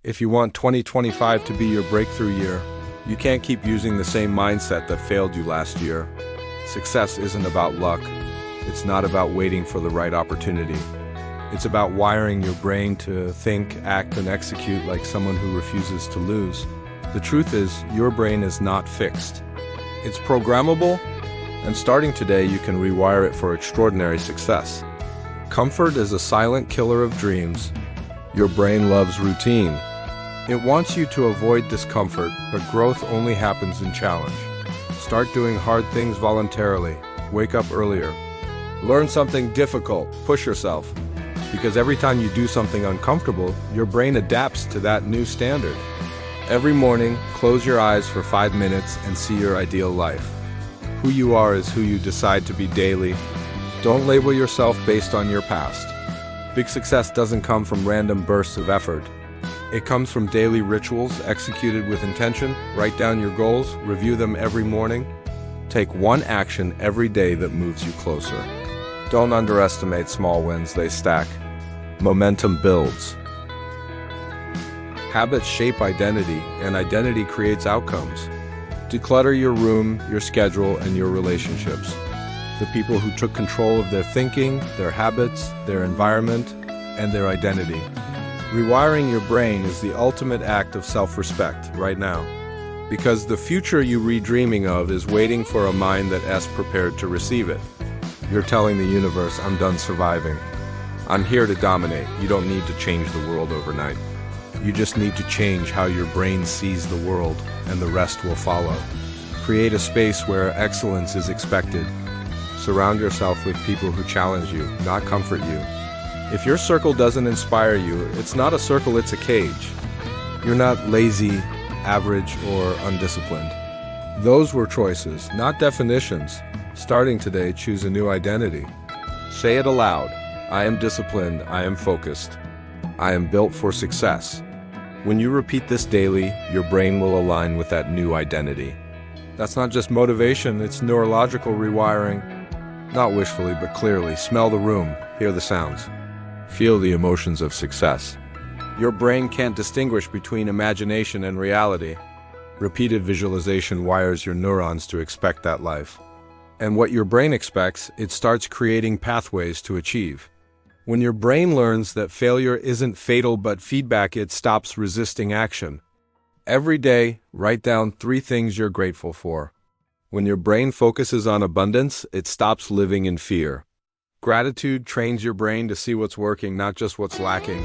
If you want 2025 to be your breakthrough year, you can't keep using the same mindset that failed you last year. Success isn't about luck. It's not about waiting for the right opportunity. It's about wiring your brain to think, act, and execute like someone who refuses to lose. The truth is, your brain is not fixed. It's programmable, and starting today, you can rewire it for extraordinary success. Comfort is a silent killer of dreams. Your brain loves routine. It wants you to avoid discomfort, but growth only happens in challenge. Start doing hard things voluntarily. Wake up earlier. Learn something difficult. Push yourself. Because every time you do something uncomfortable, your brain adapts to that new standard. Every morning, close your eyes for 5 minutes and see your ideal life. Who you are is who you decide to be daily. Don't label yourself based on your past. Big success doesn't come from random bursts of effort. It comes from daily rituals executed with intention. Write down your goals, review them every morning. Take one action every day that moves you closer. Don't underestimate small wins, they stack. Momentum builds. Habits shape identity, and identity creates outcomes. Declutter your room, your schedule, and your relationships. The people who took control of their thinking, their habits, their environment, and their identity. Rewiring your brain is the ultimate act of self-respect right now. Because the future you re-dreaming of is waiting for a mind that's prepared to receive it. You're telling the universe, I'm done surviving. I'm here to dominate. You don't need to change the world overnight. You just need to change how your brain sees the world, and the rest will follow. Create a space where excellence is expected. Surround yourself with people who challenge you, not comfort you. If your circle doesn't inspire you, it's not a circle, it's a cage. You're not lazy, average, or undisciplined. Those were choices, not definitions. Starting today, choose a new identity. Say it aloud. I am disciplined, I am focused. I am built for success. When you repeat this daily, your brain will align with that new identity. That's not just motivation, it's neurological rewiring. Not wishfully, but clearly. Smell the room, hear the sounds. Feel the emotions of success. Your brain can't distinguish between imagination and reality. Repeated visualization wires your neurons to expect that life. And what your brain expects, it starts creating pathways to achieve. When your brain learns that failure isn't fatal but feedback, it stops resisting action. Every day, write down 3 things you're grateful for. When your brain focuses on abundance, it stops living in fear. Gratitude trains your brain to see what's working, not just what's lacking.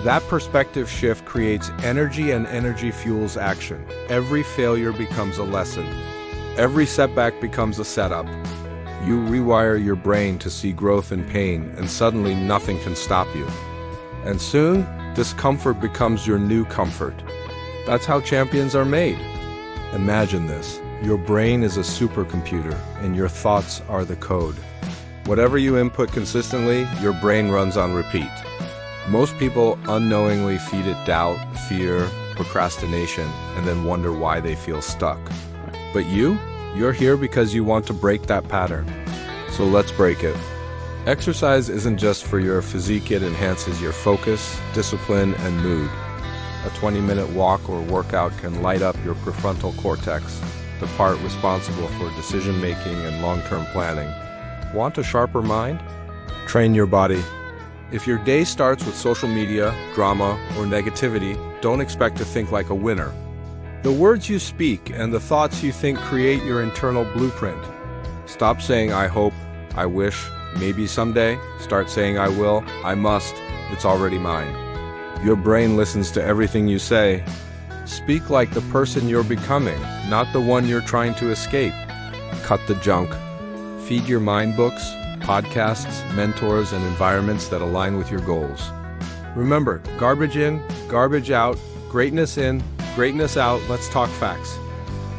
That perspective shift creates energy, and energy fuels action. Every failure becomes a lesson. Every setback becomes a setup. You rewire your brain to see growth in pain, and suddenly nothing can stop you. And soon, discomfort becomes your new comfort. That's how champions are made. Imagine this. Your brain is a supercomputer, and your thoughts are the code. Whatever you input consistently, your brain runs on repeat. Most people unknowingly feed it doubt, fear, procrastination, and then wonder why they feel stuck. But you're here because you want to break that pattern. So let's break it. Exercise isn't just for your physique, it enhances your focus, discipline, and mood. A 20-minute walk or workout can light up your prefrontal cortex, the part responsible for decision-making and long-term planning. Want a sharper mind? Train your body. If your day starts with social media, drama, or negativity, don't expect to think like a winner. The words you speak and the thoughts you think create your internal blueprint. Stop saying, I hope, I wish, maybe someday. Start saying, I will, I must, it's already mine. Your brain listens to everything you say. Speak like the person you're becoming, not the one you're trying to escape. Cut the junk. Feed your mind books, podcasts, mentors, and environments that align with your goals. Remember, garbage in, garbage out, greatness in, greatness out. Let's talk facts.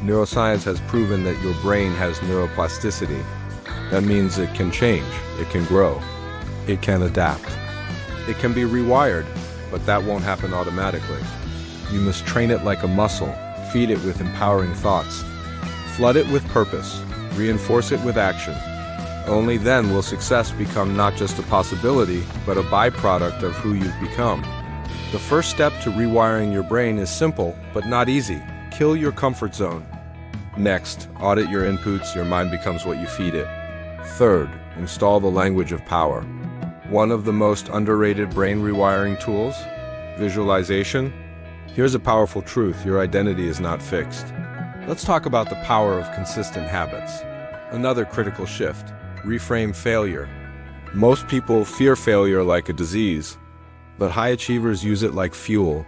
Neuroscience has proven that your brain has neuroplasticity. That means it can change, it can grow, it can adapt. It can be rewired, but that won't happen automatically. You must train it like a muscle, feed it with empowering thoughts, flood it with purpose, reinforce it with action. Only then will success become not just a possibility, but a byproduct of who you've become. The first step to rewiring your brain is simple, but not easy. Kill your comfort zone. Next, audit your inputs. Your mind becomes what you feed it. Third, install the language of power. One of the most underrated brain rewiring tools, visualization. Here's a powerful truth: your identity is not fixed. Let's talk about the power of consistent habits. Another critical shift: reframe failure. Most people fear failure like a disease, but high achievers use it like fuel.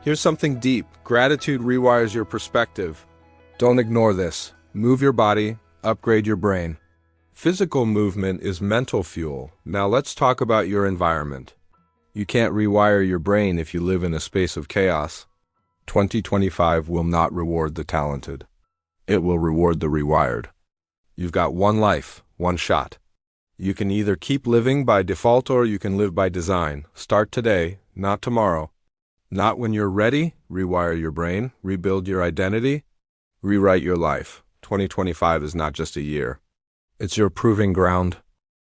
Here's something deep: gratitude rewires your perspective. Don't ignore this. Move your body, upgrade your brain. Physical movement is mental fuel. Now let's talk about your environment. You can't rewire your brain if you live in a space of chaos. 2025 will not reward the talented. It will reward the rewired. You've got one life, one shot. You can either keep living by default or you can live by design. Start today, not tomorrow. Not when you're ready. Rewire your brain, rebuild your identity, rewrite your life. 2025 is not just a year. It's your proving ground.